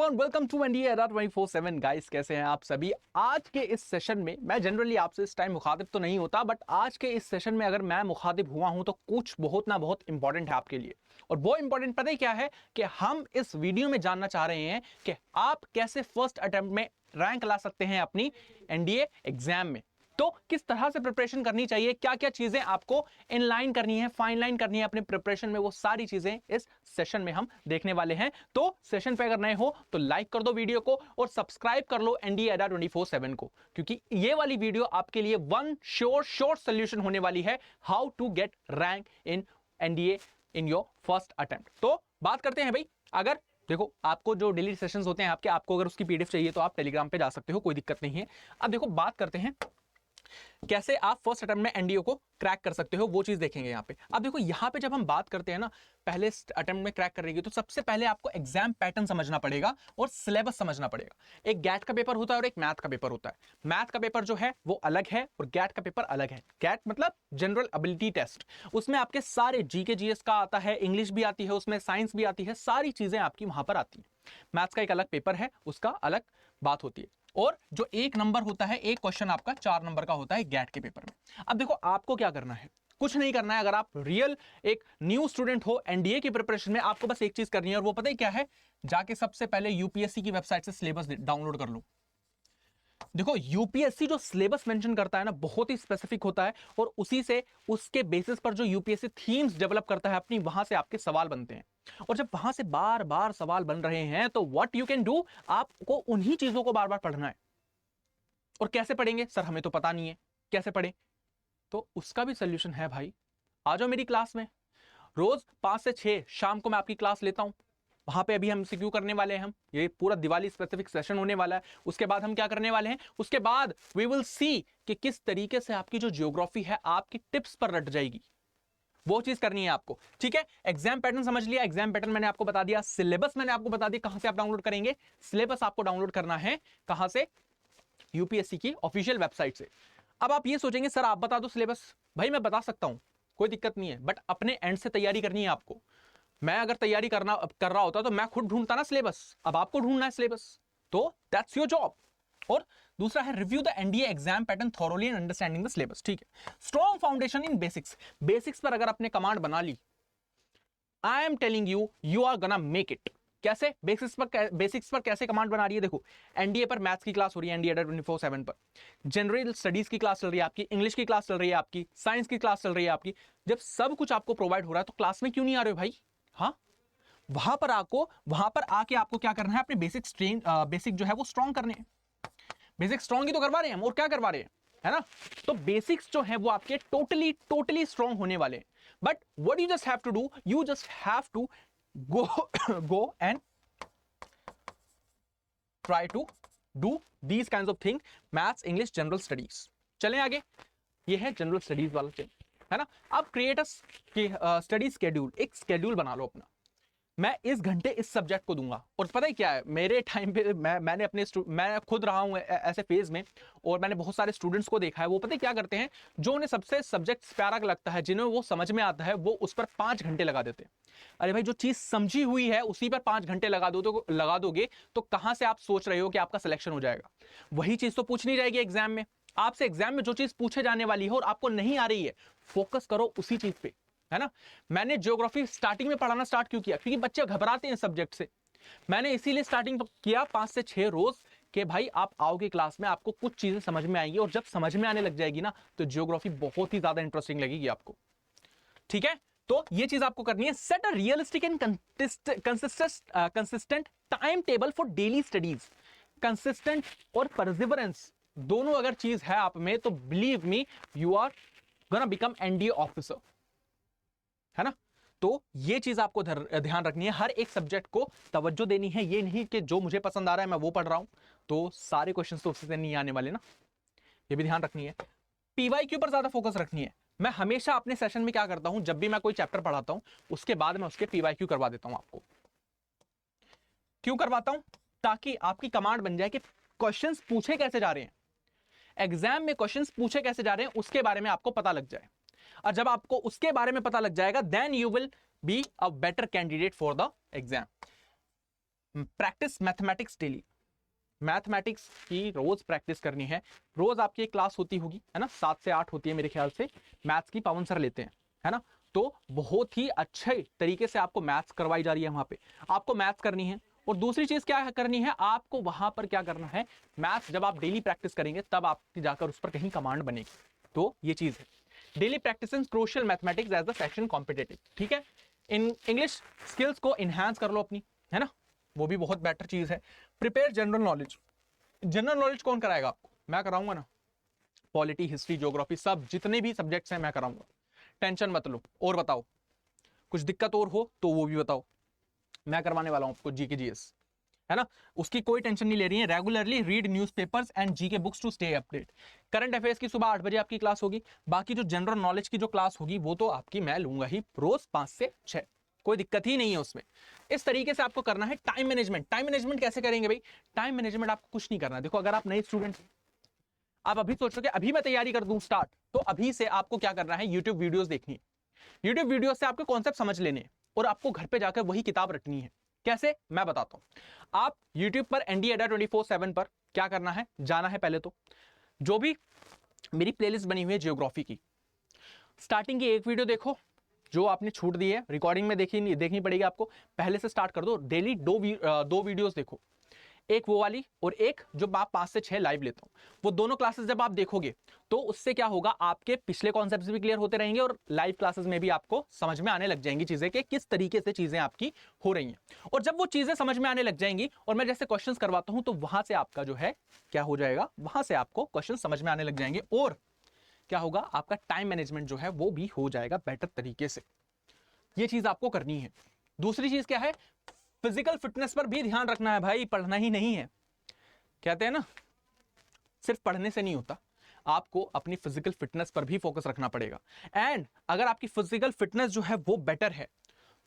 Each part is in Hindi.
एवरीवन, वेलकम टू एनडीए अड्डा 24/7 गाइस। कैसे हैं आप सभी? आज के इस सेशन में मैं जनरली आपसे इस टाइम मुखातिब तो नहीं होता, बट आज के इस सेशन में अगर मैं मुखातिब हुआ हूं तो कुछ बहुत ना बहुत इंपॉर्टेंट है आपके लिए। और वो इंपॉर्टेंट पता है क्या है कि हम इस वीडियो में जानना चाह रहे हैं कि आप कैसे फर्स्ट अटेम्प्ट में रैंक ला सकते हैं अपनी एनडीए एग्जाम में। तो किस तरह से प्रिपरेशन करनी चाहिए, क्या क्या चीजें आपको इनलाइन करनी है, फाइन लाइन करनी है अपने प्रिपरेशन में, वो सारी चीजें इस सेशन में हम देखने वाले हैं। तो सेशन पे अगर नए हो तो लाइक कर दो वीडियो को और सब्सक्राइब कर लो एनडीए अड्डा 24/7 को, क्योंकि ये वाली वीडियो आपके लिए वन शॉर्ट सोल्यूशन होने वाली है, how to get rank in NDA in your first attempt. तो बात करते हैं भाई, अगर देखो आपको जो डेली सेशंस होते हैं आपको अगर उसकी पीडीएफ चाहिए तो आप टेलीग्राम पे जा सकते हो, कोई दिक्कत नहीं है। अब देखो बात करते हैं कैसे आप फर्स्ट अटेम्प्ट में एनडीए को क्रैक कर सकते हो, वो चीज देखेंगे यहाँ पे। अब देखो यहाँ पे जब हम बात करते हैं ना पहले अटेम्प्ट में क्रैक करने की, तो सबसे पहले आपको एग्जाम पैटर्न समझना पड़ेगा और सिलेबस समझना पड़ेगा। एक गैट का पेपर होता है और एक मैथ का पेपर होता है। मैथ का पेपर जो है वो अलग है और गैट का पेपर अलग है। गैट मतलब जनरल एबिलिटी टेस्ट, उसमें आपके सारे जीके जीएस का आता है, इंग्लिश भी आती है, उसमें साइंस भी आती है, सारी चीजें आपकी वहां पर आती है। मैथ्स का एक अलग पेपर है, उसका अलग बात होती है। और जो एक नंबर होता है, एक क्वेश्चन आपका 4 नंबर का होता है गैट के पेपर में। अब देखो आपको क्या करना है, कुछ नहीं करना है। अगर आप रियल एक न्यू स्टूडेंट हो एनडीए की प्रिपरेशन में, आपको बस एक चीज करनी है और वो पता है क्या है, जाके सबसे पहले यूपीएससी की वेबसाइट से सिलेबस डाउनलोड कर लो। देखो यूपीएससी जो सिलेबस मेंशन करता है ना बहुत ही स्पेसिफिक होता है, और उसी से उसके बेसिस पर जो यूपीएससी थीम्स डेवलप करता है अपनी, वहां से आपके सवाल बनते हैं। और जब वहां से बार बार सवाल बन रहे हैं तो व्हाट यू कैन डू, आपको उन्हीं चीजों को बार बार पढ़ना है। और कैसे पढ़ेंगे सर, हमें तो पता नहीं है कैसे पढ़े, तो उसका भी सोल्यूशन है भाई। आ जाओ मेरी क्लास में, रोज 5 से 6 शाम को मैं आपकी क्लास लेता हूं। वहां पे अभी हम एमसीक्यू करने वाले हैं, हम ये पूरा दिवाली स्पेसिफिक सेशन होने वाला है। उसके बाद हम क्या करने वाले हैं, उसके बाद वी विल सी कि किस तरीके से आपकी जो ज्योग्राफी है आपकी टिप्स पर रट जाएगी, वो चीज करनी है आपको। ठीक है, एग्जाम पैटर्न समझ लिया, एग्जाम पैटर्न मैंने आपको बता दिया, सिलेबस मैंने आपको बता दिया कहां से आप डाउनलोड करेंगे। सिलेबस आपको डाउनलोड करना है कहां से, यूपीएससी की ऑफिशियल वेबसाइट से। अब आप ये सोचेंगे सर आप बता दो सिलेबस, भाई मैं बता सकता हूं, कोई दिक्कत नहीं है, बट अपने एंड से तैयारी करनी है आपको। मैं अगर तैयारी कर रहा होता तो मैं खुद ढूंढता ना सिलेबस, अब आपको ढूंढना है सिलेबस, तो दैट्स योर जॉब। और दूसरा है review the NDA exam pattern thoroughly and understanding the syllabus. ठीक है, strong foundation in basics, basics पर अगर आपने कमांड बना ली, I am telling you, you are gonna make it. कैसे बेसिक्स पर कैसे कमांड बना रही है, देखो एनडीए पर मैथ्स की क्लास हो रही है, एनडीए अड्डा 24/7 पर जनरल स्टडीज की क्लास चल रही है आपकी, इंग्लिश की क्लास चल रही है आपकी, साइंस की क्लास चल रही है आपकी। जब सब कुछ आपको प्रोवाइड हो रहा है तो क्लास में क्यों नहीं आ रहे हो भाई? हाँ, वहां पर आके आपको क्या करना है, अपने बेसिक जो है वो स्ट्रॉन्ग करने हैं। बेसिक स्ट्रॉन्ग ही तो करवा रहे हैं हम, और क्या करवा रहे हैं, है ना? तो बेसिक्स जो है वो आपके टोटली स्ट्रॉन्ग होने वाले हैं। But what you just have to do, you just have to go and try to do these kinds of things, maths, English, general studies। चलें आगे, ये है जनरल स्टडीज वाला चैप्टर, है ना? अब क्रिएट अ स्टडी स्केड्यूल, एक स्केड्यूल बना लो अपना। मैं इस घंटे इस सब्जेक्ट को दूंगा। और पता है क्या है, मेरे टाइम पे मैं खुद रहा हूं ऐसे फेज में, और मैंने बहुत सारे स्टूडेंट्स को देखा है, वो पता है क्या करते हैं, जो उन्हें सबसे सब्जेक्ट प्यारा लगता है, जिन्हें वो समझ में आता है, वो उस पर 5 घंटे लगा देते हैं। अरे भाई, जो चीज समझी हुई है उसी पर 5 घंटे लगा दोगे तो कहां से आप सोच रहे हो कि आपका सिलेक्शन हो जाएगा? वही चीज तो पूछनी रहेगी एग्जाम में आपसे। एग्जाम में जो चीज पूछे जाने वाली है और आपको नहीं आ रही है, फोकस करो उसी चीज पे, है ना? मैंने ज्योग्राफी स्टार्टिंग में पढ़ाना स्टार्ट क्यों किया? क्योंकि बच्चे घबराते हैं सब्जेक्ट से। मैंने इसीलिए स्टार्टिंग किया 5 से 6 रोज, कि भाई आप आओगे क्लास में, आपको कुछ चीजें समझ में आएंगी, और जब समझ में आने लग जाएगी ना तो ज्योग्राफी बहुत ही ज्यादा इंटरेस्टिंग लगेगी आपको। ठीक है, तो ये चीज आपको करनी है। Set a realistic and consistent timetable for daily studies. Consistent और परसिवरेंस दोनों अगर चीज है आप में, तो believe me, you are gonna become NDA officer, है ना? तो ये चीज आपको ध्यान रखनी है, हर एक सब्जेक्ट को तवज्जो देनी है। ये नहीं कि जो मुझे पसंद आ रहा है मैं वो पढ़ रहा हूं, तो सारे क्वेश्चंस तो उससे से नहीं आने वाले ना, ये भी ध्यान रखनी है। पीवाईक्यू पर ज्यादा फोकस रखनी है। मैं हमेशा अपने सेशन में क्या करता हूं, जब भी मैं कोई चैप्टर पढ़ाता हूं उसके बाद मैं उसके पीवाईक्यू करवा देता हूं आपको। क्यों करवाता हूं? ताकि आपकी कमांड बन जाए कि क्वेश्चंस पूछे कैसे जा रहे हैं, एग्जाम में क्वेश्चंस पूछे कैसे जा रहे हैं उसके बारे में आपको पता लग जाए। और जब आपको उसके बारे में पता लग जाएगा, then you will be a better candidate for the exam. Practice mathematics daily. Mathematics की रोज प्रैक्टिस करनी है। रोज आपकी एक क्लास होती होगी, है ना, 7 से 8 होती है मेरे ख्याल से, मैथ्स की पवन सर लेते हैं, है ना। तो बहुत ही अच्छे तरीके से आपको मैथ्स करवाई जा रही है वहां पे, आपको मैथ्स करनी है। और दूसरी चीज क्या करनी है आपको वहां पर, क्या करना है, मैथ्स जब आप डेली प्रैक्टिस करेंगे तब आपकी जाकर उस पर कहीं कमांड बनेगी। तो ये चीज है, daily practice in crucial mathematics as the section competitive, ठीक है। इन इंग्लिश स्किल्स को इनहांस कर लो अपनी, है ना, वो भी बहुत बेटर चीज है। Prepare general knowledge. General knowledge कौन कराएगा आपको? मैं कराऊंगा ना। पॉलिटी, हिस्ट्री, ज्योग्राफी, सब जितने भी सब्जेक्ट्स हैं मैं कराऊंगा, टेंशन मत लो। और बताओ कुछ दिक्कत और हो तो वो भी बताओ, मैं करवाने वाला हूं आपको जीके जीएस, है ना, उसकी कोई टेंशन नहीं ले रही है। Regularly read newspapers and GK books to stay update. Current affairs की सुबह 8 बजे आपकी क्लास होगी। बाकी जो जनरल नॉलेज की जो क्लास होगी वो तो आपकी मैं लूंगा ही रोज 5 से 6, कोई दिक्कत ही नहीं है उसमें। इस तरीके से आपको करना है। टाइम मैनेजमेंट, टाइम मैनेजमेंट कैसे करेंगे भाई? टाइम मैनेजमेंट आपको कुछ नहीं करना। देखो अगर आप नए स्टूडेंट, आप अभी सोचोगे अभी मैं तैयारी कर दूं स्टार्ट, तो अभी से आपको क्या करना है, यूट्यूब वीडियोस देखनी है। यूट्यूब वीडियो से आपके कॉन्सेप्ट समझ लेने हैं और आपको घर पे जाकर वही किताब रटनी है। कैसे, मैं बताता हूं। आप यूट्यूब पर एनडीए अड्डा 24/7 पर क्या करना है, जाना है। पहले तो जो भी मेरी प्लेलिस्ट बनी हुई है जियोग्राफी की, स्टार्टिंग की एक वीडियो देखो, जो आपने छूट दी है रिकॉर्डिंग में देखनी पड़ेगी आपको, पहले से स्टार्ट कर दो। डेली दो वीडियोस देखो, एक वो वाली और एक जो आप 5 से 6 लाइव लेता हूं। वो दोनों क्लासेस जब आप देखोगे तो उससे क्या होगा, आपके पिछले कॉन्सेप्ट्स भी क्लियर होते रहेंगे और लाइव क्लासेस में भी आपको समझ में आने लग जाएंगी चीजें कि किस तरीके से चीजें आपकी हो रही हैं। और जब वो चीजें समझ में आने लग जाएंगी और मैं जैसे क्वेश्चंस करवाता हूं तो वहां से आपका जो है क्या हो जाएगा, वहां से आपको क्वेश्चन समझ में आने लग जाएंगे और क्या होगा, आपका टाइम मैनेजमेंट जो है वो भी हो जाएगा बेटर तरीके से। ये चीज आपको करनी है। दूसरी चीज क्या है, फिजिकल फिटनेस पर भी ध्यान रखना है भाई, पढ़ना ही नहीं है। कहते हैं ना, सिर्फ पढ़ने से नहीं होता, आपको अपनी फिजिकल फिटनेस पर भी फोकस रखना पड़ेगा। एंड अगर आपकी फिजिकल फिटनेस जो है वो बेटर है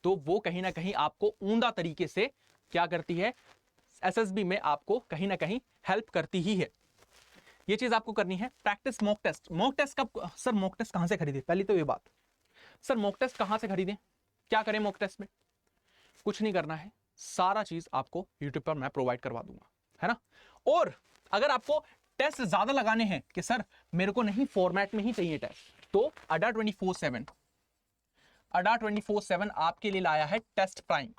तो वो कहीं ना कहीं आपको उम्दा तरीके से क्या करती है, एसएसबी में आपको कहीं ना कहीं हेल्प करती ही है। ये चीज आपको करनी है। Practice mock test. Mock test कब सर, मॉक टेस्ट कहां से खरीदे? पहली तो ये बात, सर मॉक टेस्ट कहां से खरीदें, क्या करें मॉक टेस्ट में? कुछ नहीं करना है, सारा चीज आपको यूट्यूब पर मैं प्रोवाइड करवा दूंगा, है ना। और अगर आपको टेस्ट ज्यादा लगाने हैं कि सर मेरे को नहीं फॉर्मेट में ही चाहिए टेस्ट, तो अड्डा 24/7 आपके लिए लाया है टेस्ट प्राइम।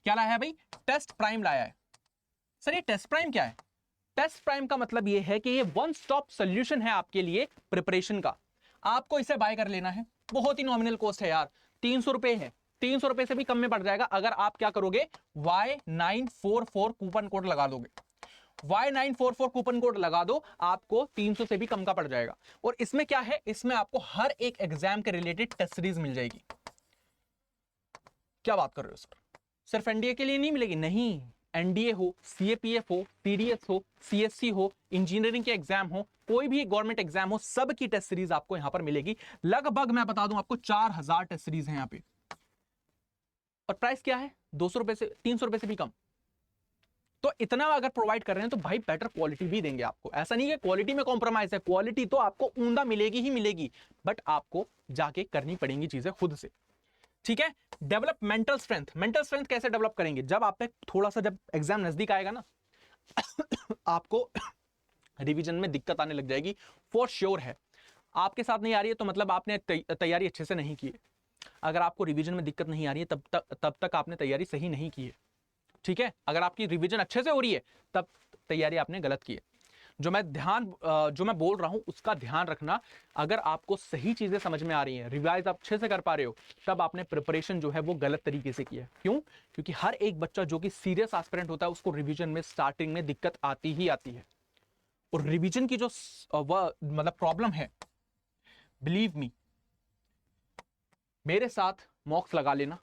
क्या लाया है भाई? टेस्ट प्राइम लाया है। सर ये टेस्ट प्राइम क्या है? टेस्ट प्राइम का मतलब ये है कि ये वन स्टॉप सोल्यूशन है आपके लिए प्रिपरेशन का। आपको इसे बाय कर लेना है, बहुत ही नॉमिनल कॉस्ट है यार, 300 रुपए है, 300 रुपए से भी कम में पड़ जाएगा अगर आप क्या करोगे, Y944 कूपन कोड लगा दोगे। Y944 कूपन कोड लगा दो, आपको 300 से भी कम का पड़ जाएगा। और इसमें क्या है, इसमें आपको हर एक एग्जाम के रिलेटेड टेस्ट सीरीज मिल जाएगी। क्या बात कर रहे हो सर, सिर्फ एनडीए के लिए नहीं मिलेगी? नहीं, एनडीए हो, सीएपीएफ हो, टीडीएस हो, सीएससी हो, इंजीनियरिंग के एग्जाम हो, कोई भी गवर्नमेंट एग्जाम हो, सब की टेस्ट सीरीज आपको यहां पर मिलेगी। लगभग मैं बता दूं आपको 4000 टेस्ट सीरीज है यहां पे। और प्राइस क्या है, 200 रुपए से 300 रुपए से भी कम। तो इतना अगर प्रोवाइड कर रहे हैं तो भाई बेटर क्वालिटी भी देंगे आपको। ऐसा नहीं है क्वालिटी में कॉम्प्रोमाइज है, क्वालिटी तो आपको उम्दा मिलेगी ही मिलेगी, बट आपको जाके करनी पड़ेंगी चीजें खुद से, ठीक है। Develop mental strength. Mental strength कैसे डेवलप करेंगे, जब आप पे थोड़ा सा, जब एग्जाम नजदीक आएगा ना आपको रिवीजन में दिक्कत आने लग जाएगी, फॉर श्योर है। आपके साथ नहीं आ रही है तो मतलब आपने तैयारी अच्छे से नहीं की है। अगर आपको रिवीजन में दिक्कत नहीं आ रही है तब तक आपने तैयारी सही नहीं की है, ठीक है। अगर आपकी रिवीजन अच्छे से हो रही है तब तैयारी आपने गलत की है। जो मैं बोल रहा हूं उसका ध्यान रखना। अगर आपको सही चीजें समझ में आ रही हैं, रिवाइज आप अच्छे से कर पा रहे हो, तब आपने प्रिपरेशन जो है वो गलत तरीके से किया है। क्यों? क्योंकि हर एक बच्चा जो कि सीरियस एस्पिरेंट होता है उसको रिवीजन में स्टार्टिंग में दिक्कत आती ही आती है। और रिवीजन की जो मतलब प्रॉब्लम है, बिलीव मी, मेरे साथ मॉक्स लगा लेना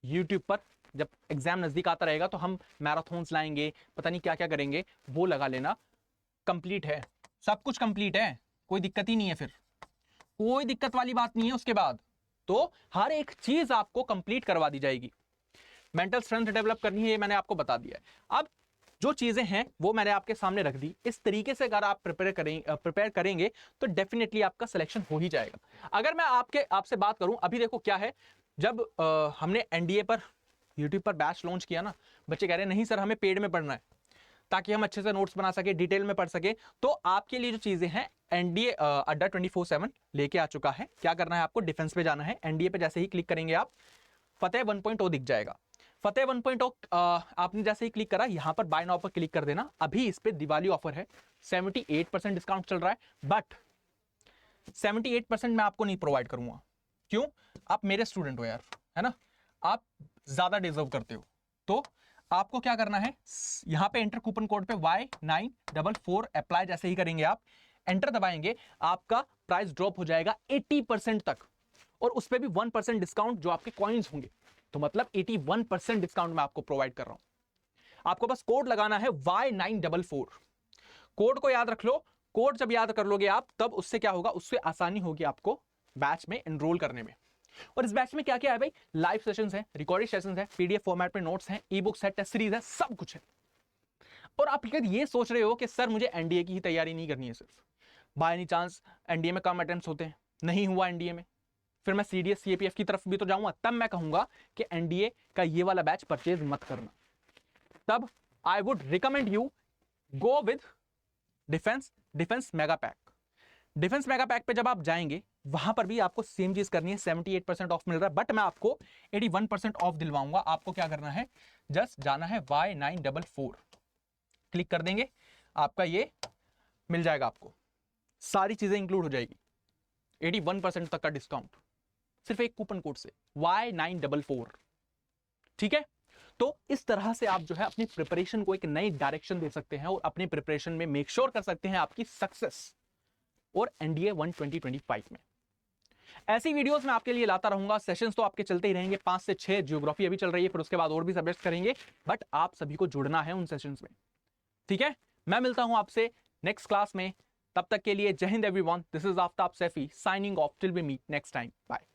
यूट्यूब पर। जब एग्जाम नजदीक आता रहेगा तो हम मैराथन्स लाएंगे, पता नहीं क्या क्या करेंगे, वो लगा लेना। कंप्लीट है, सब कुछ कंप्लीट है, कोई दिक्कत ही नहीं है, फिर कोई दिक्कत वाली बात नहीं है। उसके बाद तो हर एक चीज आपको कंप्लीट करवा दी जाएगी। मेंटल स्ट्रेंथ डेवलप करनी है, ये मैंने आपको बता दिया है। अब जो चीजें हैं वो मैंने आपके सामने रख दी। इस तरीके से अगर आप प्रिपेयर करेंगे तो डेफिनेटली आपका सिलेक्शन हो ही जाएगा। अगर मैं आपसे बात करूं, अभी देखो क्या है, जब हमने एनडीए पर यूट्यूब पर बैच लॉन्च किया ना, बच्चे कह रहे हैं नहीं सर हमें पेड में पढ़ना है ताकि हम अच्छे से नोट्स बना सके, डिटेल में पढ़ सके। तो आपके लिए जो चीजें हैं, एनडीए अड्डा 24/7 लेके आ चुका है। क्या करना है आपको, डिफेंस पे जाना है। एनडीए पे जैसे ही क्लिक करेंगे आप, फतेह 1.0 दिख जाएगा। फतेह 1.0 आपने जैसे ही क्लिक करा, यहां पर बाय नाउ पर क्लिक कर देना। अभी इस पे दिवाली ऑफर है, 78% डिस्काउंट चल रहा है, बट 78% मैं आपको नहीं प्रोवाइड करूंगा। क्यों? आप मेरे स्टूडेंट हो यार, है ना, आप ज्यादा डिजर्व करते हो। तो आपको क्या करना है, यहां पे एंटर कूपन कोड पे Y944 अप्लाई जैसे ही करेंगे आप, एंटर दबाएंगे, आपका प्राइस ड्रॉप हो जाएगा 80% तक, और उस पे भी 1% डिस्काउंट जो आपके कॉइन्स होंगे। तो मतलब 81% डिस्काउंट मैं आपको प्रोवाइड कर रहा हूं। आपको बस कोड लगाना है Y944। कोड को याद रख लो। कोड जब याद कर लोगे आप, तब उससे क्या होगा, उससे आसानी होगी आपको बैच में एनरोल करने में। और इस बैच में क्या क्या है भाई, लाइव सेशंस है, रिकॉर्डेड सेशंस है, पीडीएफ फॉर्मेट में नोट्स हैं, ई बुक्स है, टेस्ट सीरीज है, सब कुछ है। और आप ये सोच रहे हो कि सर मुझे एनडीए की ही तैयारी नहीं करनी है, सिर्फ बाय एनी चांस एनडीए में कम अटेम्प्ट्स होते हैं, नहीं हुआ एनडीए में, फिर मैं सीडीएस सीएपीएफ की तरफ भी तो जाऊंगा, तब मैं कहूंगा कि एनडीए का ये वाला बैच परचेज मत करना। तब I would recommend you go with defence mega pack. Defence mega pack पे जब आप जाएंगे, वहां पर भी आपको सेम चीज करनी है। 78% ऑफ मिल रहा है, बट मैं आपको 81% ऑफ दिलवाऊंगा। आपको क्या करना है, जस्ट जाना है Y944, क्लिक कर देंगे, आपका ये मिल जाएगा, आपको सारी चीजें इंक्लूड हो जाएगी, 81% तक का डिस्काउंट सिर्फ एक कूपन कोड से, Y944। ठीक है, तो इस तरह से आप जो है अपनी प्रिपरेशन को एक नई डायरेक्शन दे सकते हैं और अपनी प्रिपरेशन में मेक श्योर कर सकते हैं आपकी सक्सेस और एनडीए 1 2025 में। ऐसी वीडियोस मैं आपके लिए लाता रहूंगा। सेशंस तो आपके चलते ही रहेंगे, 5 से 6 ज्योग्राफी अभी चल रही है, फिर उसके बाद और भी सब्जेक्ट करेंगे, बट आप सभी को जुड़ना है उन सेशंस में। ठीक है, मैं मिलता हूं आपसे नेक्स्ट क्लास में। तब तक के लिए जय हिंद everyone, this is Aftab Saifi signing off till we meet next time, bye.